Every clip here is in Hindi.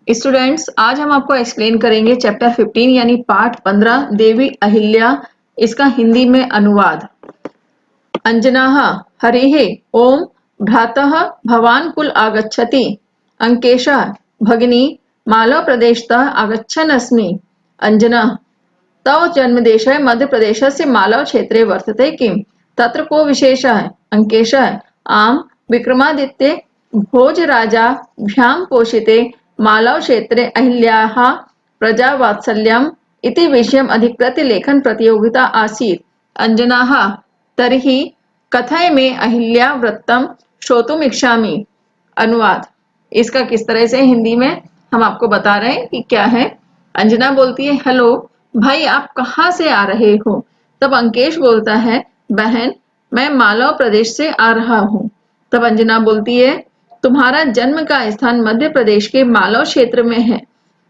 स्टूडेंट्स, आज हम आपको एक्सप्लेन करेंगे चैप्टर 15 यानी पाठ 15 देवी अहिल्या। इसका हिंदी में अनुवाद। अंजनाः हरिः ओम भ्रातः भवान् कुल आगच्छति। अंकेशः भगिनी मालव प्रदेशतः आगच्छन् अस्मि। अंजना तव जन्मदेशः मध्यप्रदेशस्य मालव क्षेत्रे वर्तते किम्? तत्र को विशेषः? अंकेशः आम् विक्रमादित्ये भोजराजाभ्यां पोषिते मालव क्षेत्रे अहिल्याः प्रजावात्सल्यम् इति विषयम् अधिकृत्य लेखन प्रतियोगिता आसीत्। अंजनाः तर्हि कथय मे अहिल्या वृत्तं श्रोतुम् इच्छामि। अनुवाद। इसका किस तरह से हिंदी में हम आपको बता रहे हैं कि क्या है। अंजना बोलती है, हेलो भाई, आप कहाँ से आ रहे हो? तब अंकेश बोलता है, बहन मैं मालव प्रदेश से आ रहा हूँ। तब अंजना बोलती है, तुम्हारा जन्म का स्थान मध्य प्रदेश के मालव क्षेत्र में है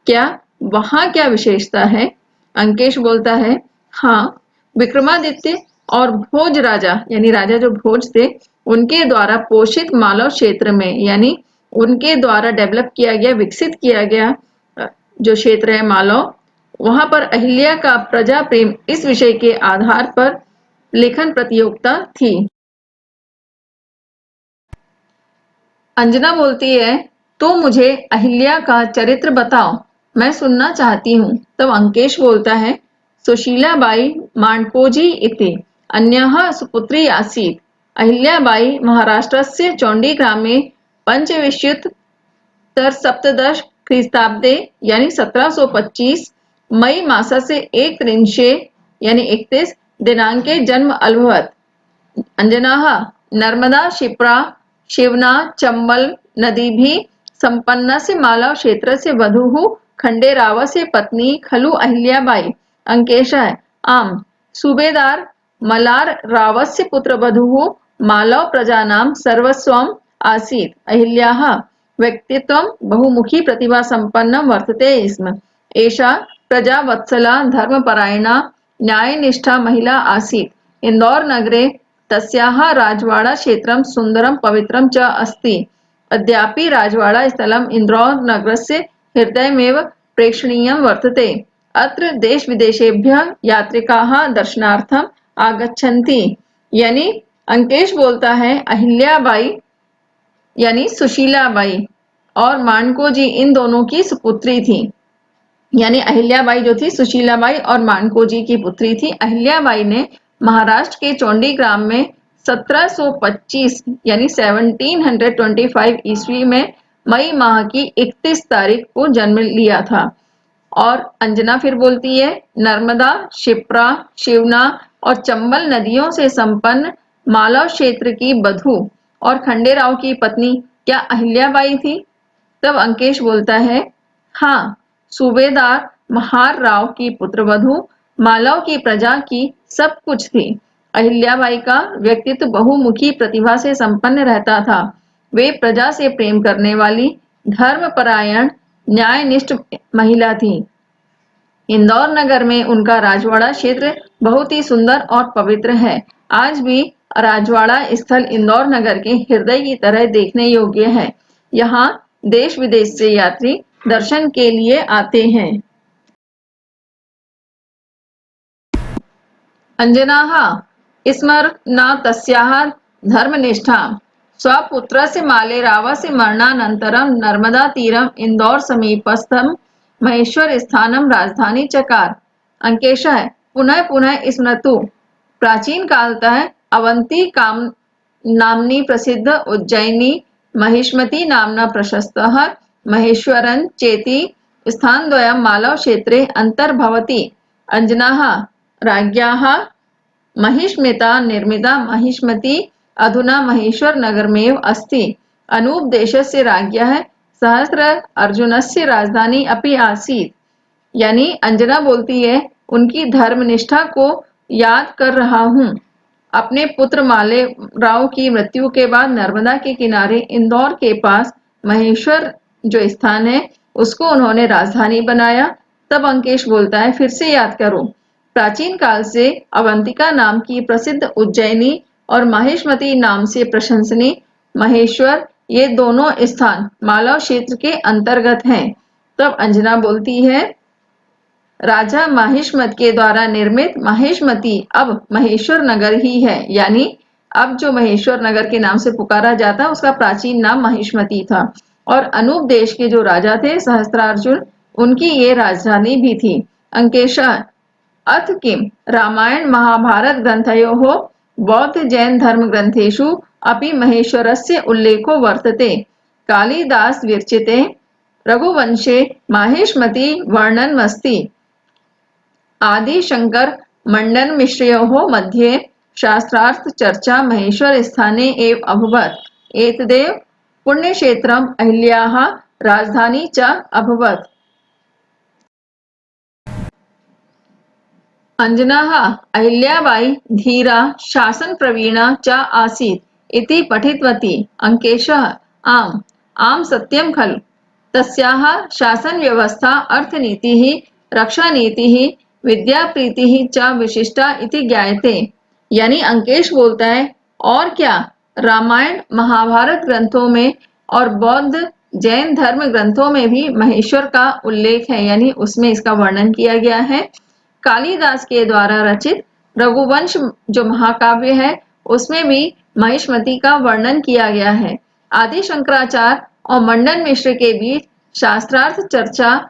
क्या? वहाँ क्या विशेषता है? अंकेश बोलता है, हाँ विक्रमादित्य और भोज राजा यानी राजा जो भोज थे उनके द्वारा पोषित मालव क्षेत्र में यानी उनके द्वारा डेवलप किया गया, विकसित किया गया जो क्षेत्र है मालव, वहां पर अहिल्या का प्रजा प्रेम इस विषय के आधार पर लेखन प्रतियोगिता थी। अंजना बोलती है, तो मुझे अहिल्या का चरित्र बताओ, मैं सुनना चाहती हूँ। तब अंकेश बोलता है, सुशीलाबाई मांडकोजी इति अन्यः सुपुत्री आसीत्। अहिल्याबाई महाराष्ट्रस्य चौंडीग्रामे पंचविंशत्युत्तरसप्तदश ख्रीस्ताब्दे यानी 1725 मई मासस्य एकत्रिंशे यानी 31 दिनांके जन्म अभवत्। अंजनाः नर्मदा क्षिप्रा शिवना चंबल नदीभिः संपन्नस्य मालव क्षेत्रस्य वधूः खंडेरावस्य पत्नी खलु अहिल्याबाई। अंकेशः आम् सूबेदार मलार रावस्य पुत्रवधूः मालव प्रजानां सर्वस्वम् आसीत्। अहिल्याः व्यक्तित्वं बहुमुखी प्रतिभा संपन्नं वर्तते स्म। एषा प्रजावत्सला धर्मपरायणा न्यायनिष्ठा महिला आसीत्। इंदौर नगरे तस्याः राजवाड़ा क्षेत्रं सुन्दरं पवित्रं च अस्ति। अद्यापि राजवाड़ा स्थलम् इंदौर नगरस्य हृदयमेव प्रेक्षणीयं वर्तते। अत्र देश विदेशेभ्यः यात्रिकाः दर्शनार्थम् आगच्छन्ति। यानी अंकेश बोलता है, अहिल्याबाई यानी सुशीलाबाई और मांडकोजी इन दोनों की सुपुत्री थी। यानी अहिल्याबाई जो थी सुशीलाबाई और मांडकोजी की पुत्री थी। अहिल्याबाई ने महाराष्ट्र के चौंडीग्राम में 1725 यानी 1725 ईस्वी में मई माह की 31 तारीख को जन्म लिया था। और अंजना फिर बोलती है, नर्मदा क्षिप्रा शिवना और चंबल नदियों से संपन्न मालव क्षेत्र की बधू और खंडेराव की पत्नी क्या अहिल्याबाई थी? तब अंकेश बोलता है, हाँ सूबेदार महार राव की पुत्रवधू मालव की प्रजा की सब कुछ थी। अहिल्याबाई का व्यक्तित्व बहुमुखी प्रतिभा से संपन्न रहता था। वे प्रजा से प्रेम करने वाली धर्मपरायण न्यायनिष्ठ महिला थी। इंदौर नगर में उनका राजवाड़ा क्षेत्र बहुत ही सुंदर और पवित्र है। आज भी राजवाड़ा स्थल इंदौर नगर के हृदय की तरह देखने योग्य है। यहाँ देश विदेश से यात्री दर्शन के लिए आते हैं। अंजनाः स्मरन्ना तस्याः धर्मनिष्ठां स्वपुत्रस्य मालेरावस्य मरणानन्तरं नर्मदातीरम् इंदौर समीपस्थं महेश्वर स्थानं राजधानी चकार। अंकेशः पुनः पुनः स्मृतु। प्राचीन कालतः अवंती काम नाम्नी प्रसिद्ध उज्जयिनी महिष्मती नाम्ना प्रशस्तः महेश्वरं चेति स्थानद्वयं मालव क्षेत्रे अन्तर्भवति। अंजनाः राज्ञाः महिष्मिता निर्मिता महिष्मती अधुना महेश्वर नगरमेव अस्ति। अनूप देशस्य राज्ञः सहस्र अर्जुनस्य राजधानी अपि आसीत्। यानी अंजना बोलती है, उनकी धर्मनिष्ठा को याद कर रहा हूँ। अपने पुत्र माले राव की मृत्यु के बाद नर्मदा के किनारे इंदौर के पास महेश्वर जो स्थान है उसको उन्होंने राजधानी बनाया। तब अंकेश बोलता है, फिर से याद करो। प्राचीन काल से अवंतिका नाम की प्रसिद्ध उज्जैनी और माहिष्मती नाम से प्रशंसनीय महेश्वर ये दोनों स्थान मालव क्षेत्र के अंतर्गत हैं। तब अंजना बोलती है, राजा माहिष्मत के द्वारा निर्मित माहिष्मती अब महेश्वर नगर ही है। यानी अब जो महेश्वर नगर के नाम से पुकारा जाता उसका प्राचीन नाम माहिष्मती था। और अनूप देश के जो राजा थे सहस्त्रार्जुन, उनकी ये राजधानी भी थी। अंकेशः अथ किम रामायण महाभारत ग्रन्थयोः बौद्ध जैन धर्म ग्रन्थेषु अपि महेश्वरस्य उल्लेखो वर्तते। कालिदास विरचिते रघुवंशे माहिष्मती वर्णनमस्ति। आदि शंकर मंडन मिश्रयोः मध्ये शास्त्रार्थ चर्चा महेश्वर स्थाने एव अभवत्। एतदेव पुण्यक्षेत्रम अहिल्याः राजधानी च अभवत्। अंजनाः अहिल्याबाई धीरा शासन प्रवीणा च आसीत् इति पठितवती। अंकेशः आम् आम् सत्यं खलु। तस्याः शासन व्यवस्था अर्थनीतिः रक्षानीतिः विद्याप्रीतिः च विशिष्टा इति ज्ञायते। यानी अंकेश बोलता है, और क्या, रामायण महाभारत ग्रंथों में और बौद्ध जैन धर्म ग्रंथों में भी महेश्वर का उल्लेख है, यानी उसमें इसका वर्णन किया गया है। कालिदास के द्वारा रचित रघुवंश जो महाकाव्य है उसमें भी महिष्मती का वर्णन किया गया है। आदि शंकराचार्य और मंडन मिश्र के बीच शास्त्रार्थ चर्चा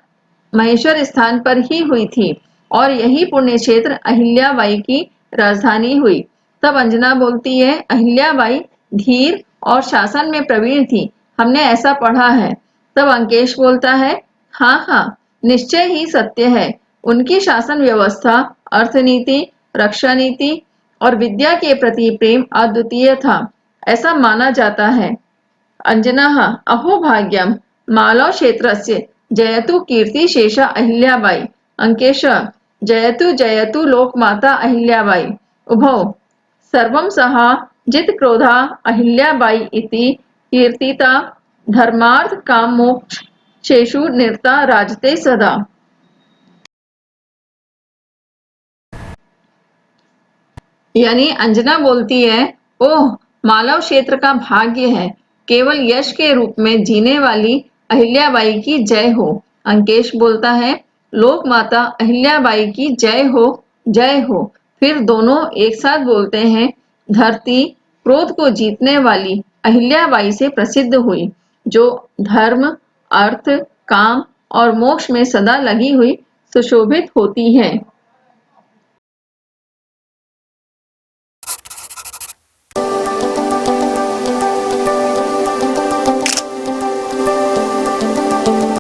महेश्वर स्थान पर ही हुई थी और यही पुण्य क्षेत्र अहिल्याबाई की राजधानी हुई। तब अंजना बोलती है, अहिल्याबाई धीर और शासन में प्रवीण थी, हमने ऐसा पढ़ा है। तब अंकेश बोलता है, हाँ हाँ निश्चय ही सत्य है। उनकी शासन व्यवस्था अर्थनीति रक्षा नीति और विद्या के प्रति प्रेम अद्वितीय था, ऐसा माना जाता है। अंजनाः अहो भाग्यम मालव क्षेत्रस्य जयतु कीर्तिशेषा अहिल्याबाई। अंकेशः जयतु जयतु लोकमाता अहिल्याबाई। उभौ सर्वं सहा जितक्रोधा अहिल्याबाई इति कीर्तिता धर्मार्थ काम मोक्षेषु निरता राजते सदा। यानी अंजना बोलती है, ओह मालव क्षेत्र का भाग्य है, केवल यश के रूप में जीने वाली अहिल्याबाई की जय हो। अंकेश बोलता है, लोक माता अहिल्याबाई की जय हो जय हो। फिर दोनों एक साथ बोलते हैं, धरती क्रोध को जीतने वाली अहिल्याबाई से प्रसिद्ध हुई, जो धर्म अर्थ काम और मोक्ष में सदा लगी हुई सुशोभित होती है।